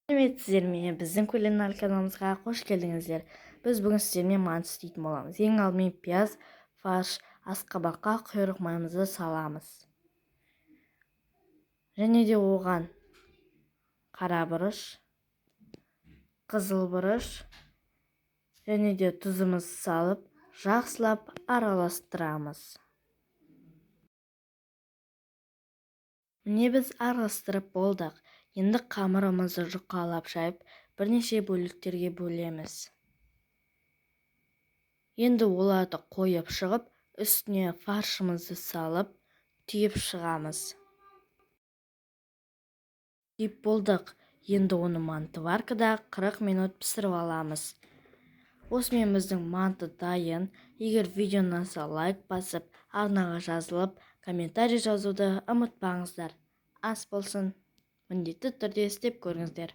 Сәлеметсіздер ме? Біздің кулинар каналымызға қош келдіңіздер. Біз бүгін сіздермен манты істейтін боламыз. Ең алдымен пияз, фарш, асқабаққа құйрық майымызды саламыз. Және де оған қара бұрыш, қызыл бұрыш және де тұзымызды салып, жақсылап араластырамыз. Міне біз араластырып болдық. Енді қамырымызды жұқалап жайып, бірнеше бөліктерге бөлеміз. Енді оларды қойып шығып, үстіне фаршымызды салып, түйіп шығамыз. Түйіп болдық. Енді оны мантываркада 40 минут пісіріп аламыз. Осымен біздің манты дайын. Егер видео ұнаса лайк басып, арнаға жазылып, комментарий жазуды ұмытпаңыздар. Ас болсын. Міндетті түрде істеп көріңіздер.